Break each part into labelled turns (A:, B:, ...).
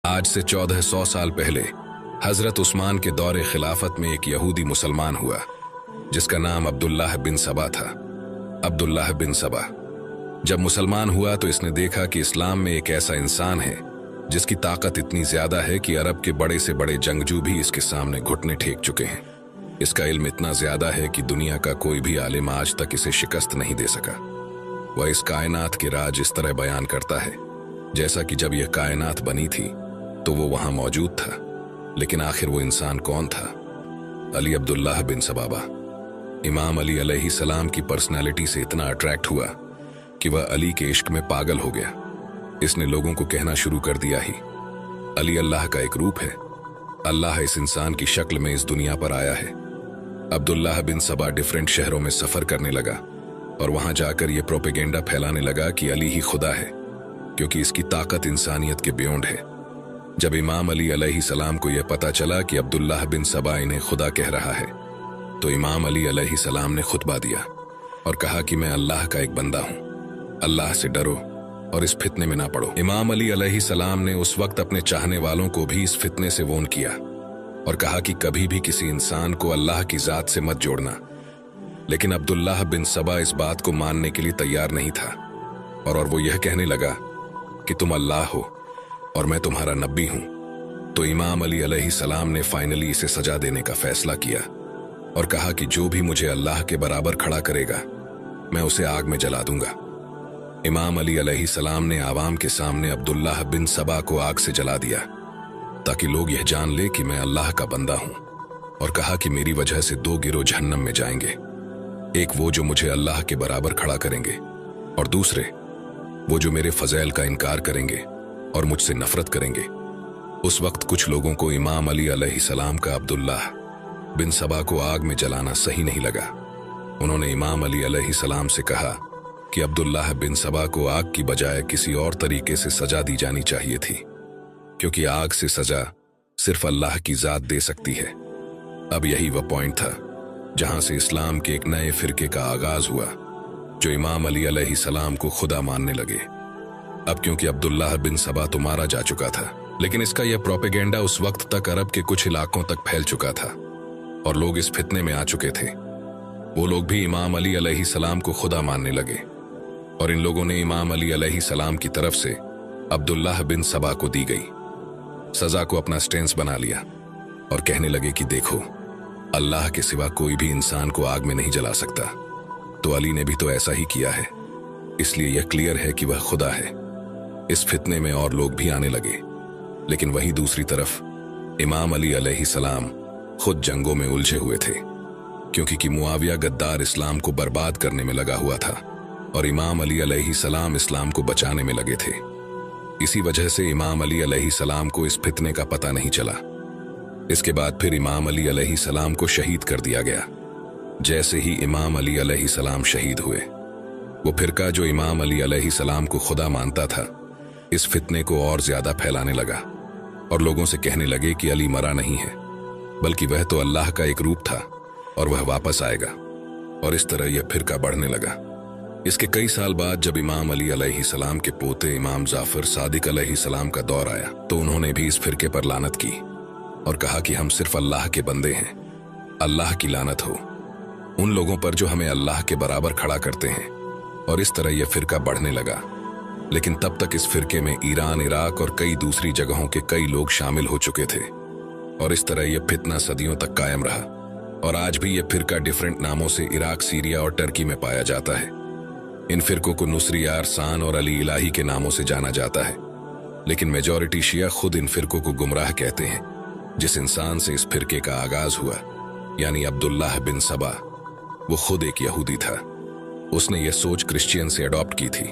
A: आज से 1400 साल पहले हजरत उस्मान के दौरे खिलाफत में एक यहूदी मुसलमान हुआ जिसका नाम अब्दुल्लाह बिन सबा था। अब्दुल्लाह बिन सबा जब मुसलमान हुआ तो इसने देखा कि इस्लाम में एक ऐसा इंसान है जिसकी ताकत इतनी ज्यादा है कि अरब के बड़े से बड़े जंगजू भी इसके सामने घुटने टेक चुके हैं। इसका इल्म इतना ज्यादा है कि दुनिया का कोई भी आलिम आज तक इसे शिकस्त नहीं दे सका। वह इस कायनात के राज इस तरह बयान करता है जैसा कि जब यह कायनात बनी थी तो वो वहां मौजूद था। लेकिन आखिर वो इंसान कौन था? अली अब्दुल्लाह बिन सबाबा। इमाम अली अलैहि सलाम की पर्सनालिटी से इतना अट्रैक्ट हुआ कि वह अली के इश्क में पागल हो गया। इसने लोगों को कहना शुरू कर दिया ही अली अल्लाह का एक रूप है, अल्लाह इस इंसान की शक्ल में इस दुनिया पर आया है। अब्दुल्लाह बिन सबा डिफरेंट शहरों में सफर करने लगा और वहां जाकर यह प्रोपेगेंडा फैलाने लगा कि अली ही खुदा है, क्योंकि इसकी ताकत इंसानियत के बियॉन्ड है। जब इमाम अली अलैहि सलाम को यह पता चला कि अब्दुल्लाह बिन सबा इन्हें खुदा कह रहा है तो इमाम अली अलैहि सलाम ने खुतबा दिया और कहा कि मैं अल्लाह का एक बंदा हूं, अल्लाह से डरो और इस फितने में ना पड़ो। इमाम अली अलैहि सलाम ने उस वक्त अपने चाहने वालों को भी इस फितने से वॉर्न किया और कहा कि कभी भी किसी इंसान को अल्लाह की जात से मत जोड़ना। लेकिन अब्दुल्लाह बिन सबा इस बात को मानने के लिए तैयार नहीं था और वो यह कहने लगा कि तुम अल्लाह हो और मैं तुम्हारा नबी हूं। तो इमाम अली अलैहि सलाम ने फाइनली इसे सजा देने का फैसला किया और कहा कि जो भी मुझे अल्लाह के बराबर खड़ा करेगा मैं उसे आग में जला दूंगा। इमाम अली अलैहि सलाम ने आवाम के सामने अब्दुल्लाह बिन सबा को आग से जला दिया ताकि लोग यह जान ले कि मैं अल्लाह का बंदा हूं, और कहा कि मेरी वजह से दो गिरोह जहन्नम में जाएंगे, एक वो जो मुझे अल्लाह के बराबर खड़ा करेंगे और दूसरे वो जो मेरे फजैल का इनकार करेंगे और मुझसे नफरत करेंगे। उस वक्त कुछ लोगों को इमाम अली अलैहि सलाम का अब्दुल्लाह बिन सबा को आग में जलाना सही नहीं लगा। उन्होंने इमाम अली अलैहि सलाम से कहा कि अब्दुल्लाह बिन सबा को आग की बजाय किसी और तरीके से सजा दी जानी चाहिए थी, क्योंकि आग से सजा सिर्फ अल्लाह की जात दे सकती है। अब यही वह पॉइंट था जहां से इस्लाम के एक नए फिरके का आगाज हुआ जो इमाम अली अलैहि सलाम को खुदा मानने लगे। अब क्योंकि अब्दुल्लाह बिन सबा तो मारा जा चुका था, लेकिन इसका यह प्रोपेगेंडा उस वक्त तक अरब के कुछ इलाकों तक फैल चुका था और लोग इस फितने में आ चुके थे। वो लोग भी इमाम अली अलैहि सलाम को खुदा मानने लगे और इन लोगों ने इमाम अली अलैहि सलाम की तरफ से अब्दुल्लाह बिन सबा को दी गई सजा को अपना स्टेंस बना लिया और कहने लगे कि देखो, अल्लाह के सिवा कोई भी इंसान को आग में नहीं जला सकता। तो अली ने भी तो ऐसा ही किया है, इसलिए यह क्लियर है कि वह खुदा है। इस फितने में और लोग भी आने लगे, लेकिन वहीं दूसरी तरफ इमाम अली अलैहि सलाम खुद जंगों में उलझे हुए थे, क्योंकि कि मुआविया गद्दार इस्लाम को बर्बाद करने में लगा हुआ था और इमाम अली अलैहि सलाम इस्लाम को बचाने में लगे थे। इसी वजह से इमाम अली अलैहि सलाम को इस फितने का पता नहीं चला। इसके बाद फिर इमाम अली अलैहि सलाम को शहीद कर दिया गया। जैसे ही इमाम अली अलैहि सलाम शहीद हुए, वो फिरका जो इमाम अली अलैहि सलाम को खुदा मानता था इस फितने को और ज्यादा फैलाने लगा और लोगों से कहने लगे कि अली मरा नहीं है, बल्कि वह तो अल्लाह का एक रूप था और वह वापस आएगा। और इस तरह यह फिरका बढ़ने लगा। इसके कई साल बाद जब इमाम अली अलैहि सलाम के पोते इमाम जाफर सादिक अलैहि सलाम का दौर आया तो उन्होंने भी इस फिरके पर लानत की और कहा कि हम सिर्फ अल्लाह के बंदे हैं, अल्लाह की लानत हो उन लोगों पर जो हमें अल्लाह के बराबर खड़ा करते हैं। और इस तरह यह फिरका बढ़ने लगा। लेकिन तब तक इस फिरके में ईरान, इराक और कई दूसरी जगहों के कई लोग शामिल हो चुके थे और इस तरह यह फितना सदियों तक कायम रहा। और आज भी यह फिरका डिफरेंट नामों से इराक, सीरिया और टर्की में पाया जाता है। इन फिरकों को नुसरियार, सान और अली इलाही के नामों से जाना जाता है, लेकिन मेजॉरिटी शिया खुद इन फिरकों को गुमराह कहते हैं। जिस इंसान से इस फिरके का आगाज हुआ यानी अब्दुल्लाह बिन सबा, वो खुद एक यहूदी था। उसने यह सोच क्रिश्चियन से अडॉप्ट की थी,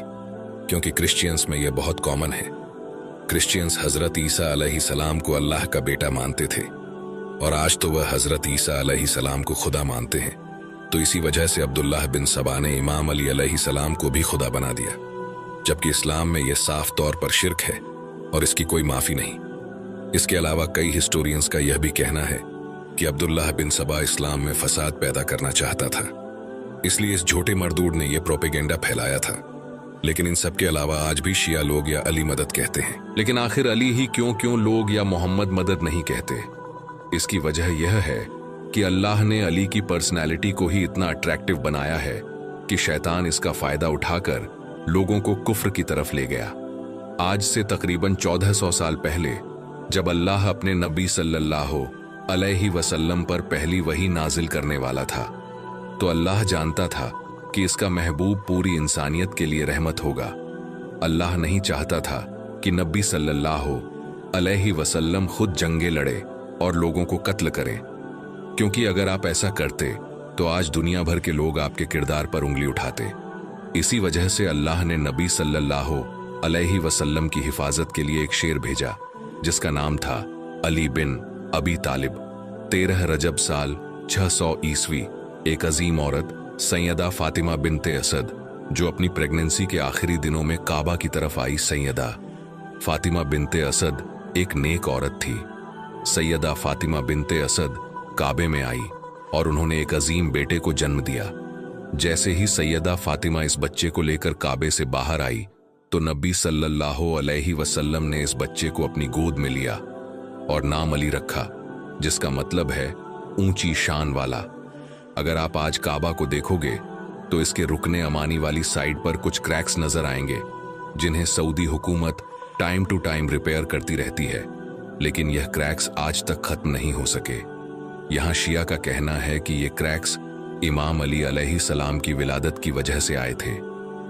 A: क्योंकि क्रिश्चियंस में यह बहुत कॉमन है। क्रिश्चियंस हजरत ईसा अलैहि सलाम को अल्लाह का बेटा मानते थे और आज तो वह हजरत ईसा अलैहि सलाम को खुदा मानते हैं। तो इसी वजह से अब्दुल्लाह बिन सबा ने इमाम अली अलैहि सलाम को भी खुदा बना दिया, जबकि इस्लाम में यह साफ तौर पर शिर्क है और इसकी कोई माफी नहीं। इसके अलावा कई हिस्टोरियंस का यह भी कहना है कि अब्दुल्लाह बिन सबा इस्लाम में फसाद पैदा करना चाहता था, इसलिए इस झूठे मरदूड ने यह प्रोपेगेंडा फैलाया था लेकिन इन सब के अलावा आज भी शिया लोग या अली मदद कहते हैं। लेकिन आखिर अली ही क्यों लोग या मोहम्मद मदद नहीं कहते? इसकी वजह यह है कि अल्लाह ने अली की पर्सनैलिटी को ही इतना अट्रैक्टिव बनाया है कि शैतान इसका फायदा उठाकर लोगों को कुफ्र की तरफ ले गया। आज से तकरीबन 1400 साल पहले जब अल्लाह अपने नबी सल्लल्लाहु अलैहि वसल्लम पर पहली वही नाजिल करने वाला था, तो अल्लाह जानता था कि इसका महबूब पूरी इंसानियत के लिए रहमत होगा। अल्लाह नहीं चाहता था कि नबी सल्लल्लाहु अलैहि वसल्लम खुद जंगे लड़े और लोगों को कत्ल करें, क्योंकि अगर आप ऐसा करते तो आज दुनिया भर के लोग आपके किरदार पर उंगली उठाते। इसी वजह से अल्लाह ने नबी सल्लल्लाहु अलैहि वसल्लम की हिफाजत के लिए एक शेर भेजा जिसका नाम था अली बिन अबी तालिब। 13 रजब साल 600 ईस्वी एक अजीम औरत सैयदा फातिमा बिनते असद, जो अपनी प्रेगनेंसी के आखिरी दिनों में काबा की तरफ आई। सैयदा फातिमा बिनते असद एक नेक औरत थी। सैयदा फातिमा बिनते असद काबे में आई और उन्होंने एक अजीम बेटे को जन्म दिया। जैसे ही सैयदा फातिमा इस बच्चे को लेकर काबे से बाहर आई तो नबी सल्लल्लाहु अलैहि वसल्लम ने इस बच्चे को अपनी गोद में लिया और नाम अली रखा, जिसका मतलब है ऊंची शान वाला। अगर आप आज काबा को देखोगे तो इसके रुकने अमानी वाली साइड पर कुछ क्रैक्स नजर आएंगे, जिन्हें सऊदी हुकूमत टाइम टू टाइम रिपेयर करती रहती है, लेकिन यह क्रैक्स आज तक खत्म नहीं हो सके। यहाँ शिया का कहना है कि ये क्रैक्स इमाम अली अलैहि सलाम की विलादत की वजह से आए थे,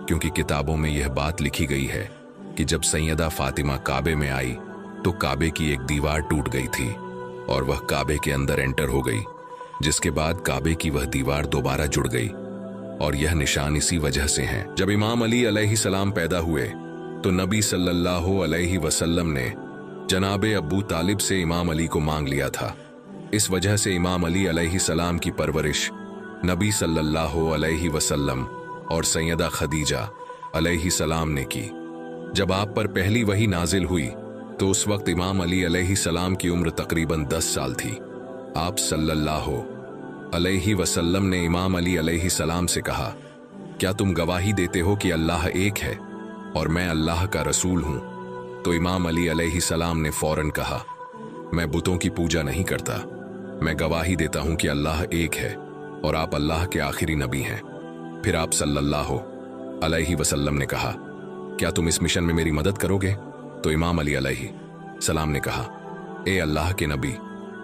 A: क्योंकि किताबों में यह बात लिखी गई है कि जब सैयदा फातिमा काबे में आई तो काबे की एक दीवार टूट गई थी और वह काबे के अंदर एंटर हो गई, जिसके बाद काबे की वह दीवार दोबारा जुड़ गई। और यह निशान इसी वजह से हैं। जब इमाम अली अलैहि सलाम पैदा हुए तो नबी सल्लल्लाहु अलैहि वसल्लम ने जनाबे अबू तालिब से इमाम अली को मांग लिया था। इस वजह से इमाम अली अलैहि सलाम की परवरिश नबी सल्लल्लाहु अलैहि वसल्लम और सैयदा खदीजा अलैहि सलाम ने की। जब आप पर पहली वही नाजिल हुई तो उस वक्त इमाम अली अलैहि सलाम की उम्र तकरीबन 10 साल थी। आप सल्लल्लाहु अलैहि वसल्लम ने इमाम अली अलैहि सलाम से कहा, क्या तुम गवाही देते हो कि अल्लाह एक है और मैं अल्लाह का रसूल हूं? तो इमाम अली अलैहि सलाम ने फौरन कहा, मैं बुतों की पूजा नहीं करता, मैं गवाही देता हूं कि अल्लाह एक है और आप अल्लाह के आखिरी नबी हैं। फिर आप सल्लल्लाहु अलैहि वसल्लम ने कहा, क्या तुम इस मिशन में मेरी मदद करोगे? तो इमाम अली अलैहि सलाम ने कहा, ए अल्लाह के नबी,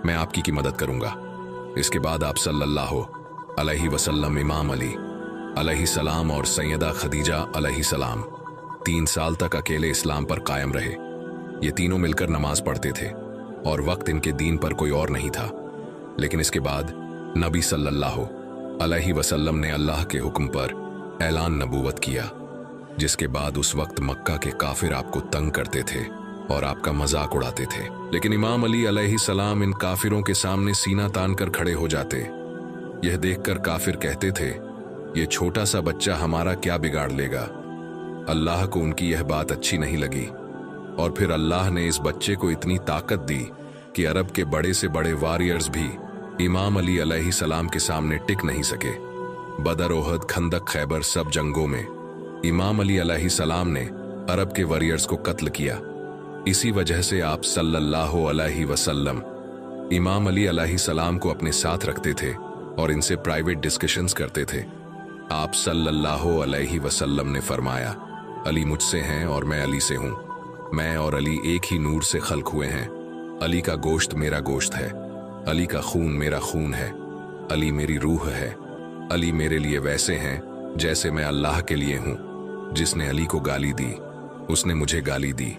A: मैं आपकी की मदद करूंगा। इसके बाद आप सल्लल्लाहु अलैहि वसल्लम, इमाम अली अलैहि सलाम और सैयदा खदीजा अलैहि सलाम 3 साल तक अकेले इस्लाम पर कायम रहे। ये तीनों मिलकर नमाज पढ़ते थे और वक्त इनके दीन पर कोई और नहीं था। लेकिन इसके बाद नबी सल्लल्लाहु अलैहि वसल्लम ने अल्लाह के हुक्म पर ऐलान नबूवत किया, जिसके बाद उस वक्त मक्का के काफिर आपको तंग करते थे और आपका मजाक उड़ाते थे। लेकिन इमाम अली अलैहि सलाम इन काफिरों के सामने सीना तान कर खड़े हो जाते। यह देखकर काफिर कहते थे, ये छोटा सा बच्चा हमारा क्या बिगाड़ लेगा। अल्लाह को उनकी यह बात अच्छी नहीं लगी और फिर अल्लाह ने इस बच्चे को इतनी ताकत दी कि अरब के बड़े से बड़े वॉरियर्स भी इमाम अली अलैहि सलाम के सामने टिक नहीं सके। बदर, ओहद, खंदक, खैबर सब जंगों में इमाम अली अलैहि सलाम ने अरब के वॉरियर्स को कत्ल किया। इसी वजह से आप सल्लल्लाहु अलैहि वसल्लम इमाम अली अलैहि सलाम को अपने साथ रखते थे और इनसे प्राइवेट डिस्कशंस करते थे। आप सल्लल्लाहु अलैहि वसल्लम ने फरमाया, अली मुझसे हैं और मैं अली से हूं। मैं और अली एक ही नूर से खल्क हुए हैं। अली का गोश्त मेरा गोश्त है, अली का खून मेरा खून है, अली मेरी रूह है। अली मेरे लिए वैसे हैं जैसे मैं अल्लाह के लिए हूं। जिसने अली को गाली दी उसने मुझे गाली दी।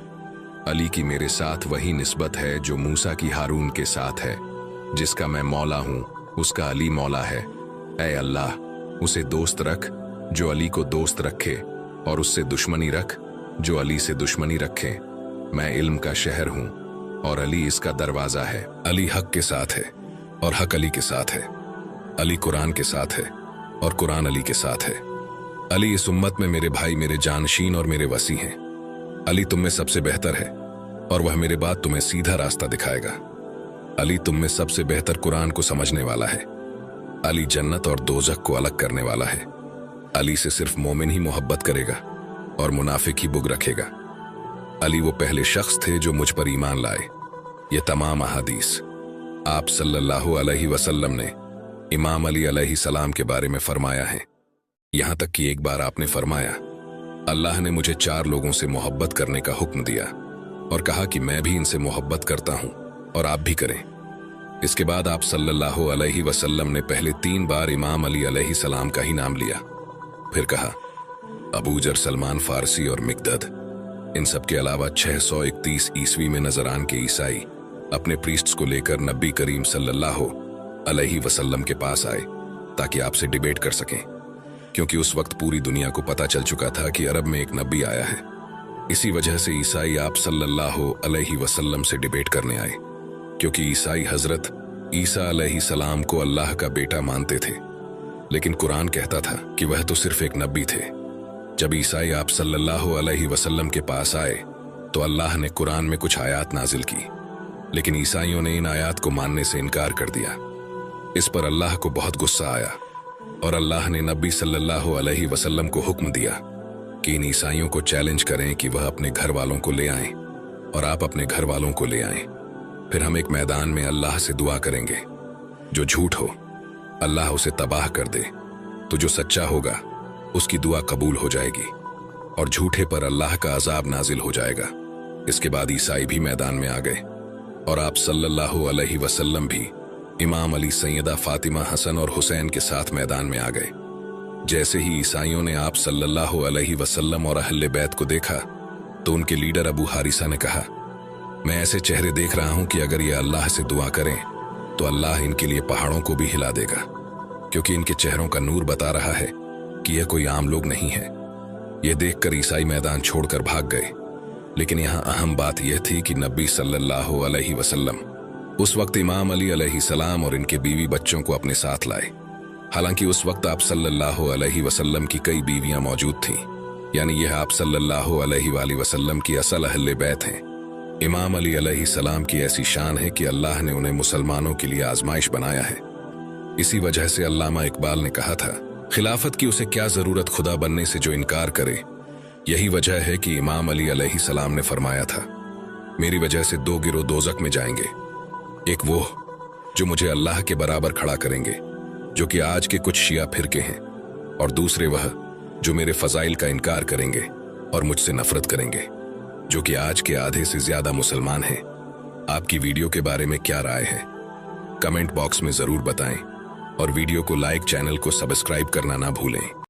A: अली की मेरे साथ वही निस्बत है जो मूसा की हारून के साथ है। जिसका मैं मौला हूं उसका अली मौला है। ऐ अल्लाह, उसे दोस्त रख जो अली को दोस्त रखे और उससे दुश्मनी रख जो अली से दुश्मनी रखे। मैं इल्म का शहर हूं और अली इसका दरवाजा है।
B: अली हक के साथ है और हक अली के साथ है। अली कुरान के साथ है और कुरान अली के साथ है। अली इस उम्मत में मेरे भाई, मेरे जानशीन और मेरे वसी हैं। अली तुम में सबसे बेहतर है और वह मेरे बाद तुम्हें सीधा रास्ता दिखाएगा। अली तुम में सबसे बेहतर कुरान को समझने वाला है। अली जन्नत और दोजख को अलग करने वाला है। अली से सिर्फ मोमिन ही मोहब्बत करेगा।
A: और मुनाफिक ही बुग रखेगा। अली वो पहले शख्स थे जो मुझ पर ईमान लाए। ये तमाम अहादीस आप सल्लल्लाहु अलैहि वसल्लम ने इमाम अली अलैहि सलाम के बारे में फरमाया है। यहां तक कि एक बार आपने फरमाया, अल्लाह ने मुझे 4 लोगों से मोहब्बत करने का हुक्म दिया और कहा कि मैं भी इनसे मोहब्बत करता हूं और आप भी करें। इसके बाद आप सल्लल्लाहु अलैहि वसल्लम ने पहले 3 बार इमाम अली अलैहि सलाम का ही नाम लिया, फिर कहा अबू जर, सलमान फारसी और मिकदद। इन सब के अलावा 631 ईस्वी में नजरान के ईसाई अपने प्रीस्ट्स को लेकर नबी करीम सल्लल्लाहु अलैहि वसल्लम के पास आए ताकि आपसे डिबेट कर सकें, क्योंकि उस वक्त पूरी दुनिया को पता चल चुका था कि अरब में एक नबी आया है। इसी वजह से ईसाई आप सल्लल्लाहु अलैहि वसल्लम से डिबेट करने आए, क्योंकि ईसाई हजरत ईसा अलैहि सलाम को अल्लाह का बेटा मानते थे, लेकिन कुरान कहता था कि वह तो सिर्फ एक नबी थे। जब ईसाई आप सल्लल्लाहु अलैहि वसल्लम के पास आए तो अल्लाह ने कुरान में कुछ आयात नाजिल की, लेकिन ईसाइयों ने इन आयात को मानने से इनकार कर दिया। इस पर अल्लाह को बहुत गुस्सा आया और अल्लाह ने नबी सल्लल्लाहु अलैहि वसल्लम को हुक्म दिया कि इन ईसाइयों को चैलेंज करें कि वह अपने घर वालों को ले आएं और आप अपने घर वालों को ले आएं। फिर हम एक मैदान में अल्लाह से दुआ करेंगे। जो झूठ हो अल्लाह उसे तबाह कर दे, तो जो सच्चा होगा उसकी दुआ कबूल हो जाएगी और झूठे पर अल्लाह का अजाब नाजिल हो जाएगा। इसके बाद ईसाई भी मैदान में आ गए और आप सल्लल्लाहु अलैहि वसल्लम भी इमाम अली, सैयदा फातिमा, हसन और हुसैन के साथ मैदान में आ गए। जैसे ही ईसाइयों ने आप सल्लल्लाहु अलैहि वसल्लम और अहले बैत को देखा तो उनके लीडर अबू हारिसा ने कहा, मैं ऐसे चेहरे देख रहा हूं कि अगर ये अल्लाह से दुआ करें तो अल्लाह इनके लिए पहाड़ों को भी हिला देगा, क्योंकि इनके चेहरों का नूर बता रहा है कि यह कोई आम लोग नहीं है। यह देखकर ईसाई मैदान छोड़कर भाग गए। लेकिन यहाँ अहम बात यह थी कि नबी सल्लल्लाहु अलैहि वसल्लम उस वक्त इमाम अली अलैहि सलाम और इनके बीवी बच्चों को अपने साथ लाए। हालांकि उस वक्त आप सल्लल्लाहु अलैहि वसल्लम की कई बीवियां मौजूद थीं, यानी यह आप सल्लल्लाहु अलैहि वसल्लम की असल अहले बैत हैं। इमाम अली अलैहि सलाम की ऐसी शान है कि अल्लाह ने उन्हें मुसलमानों के लिए आजमाइश बनाया है। इसी वजह से अल्लामा इकबाल ने कहा था, खिलाफत की उसे क्या जरूरत खुदा बनने से जो इनकार करे। यही वजह है कि इमाम अली अलैहि सलाम ने फरमाया था, मेरी वजह से 2 गिरोह दोजख में जाएंगे। एक वो जो मुझे अल्लाह के बराबर खड़ा करेंगे, जो कि आज के कुछ शिया फिरके हैं, और दूसरे वह जो मेरे फजाइल का इनकार करेंगे और मुझसे नफरत करेंगे, जो कि आज के आधे से ज्यादा मुसलमान हैं। आपकी वीडियो के बारे में क्या राय है? कमेंट बॉक्स में जरूर बताएं और वीडियो को लाइक, चैनल को सब्सक्राइब करना ना भूलें।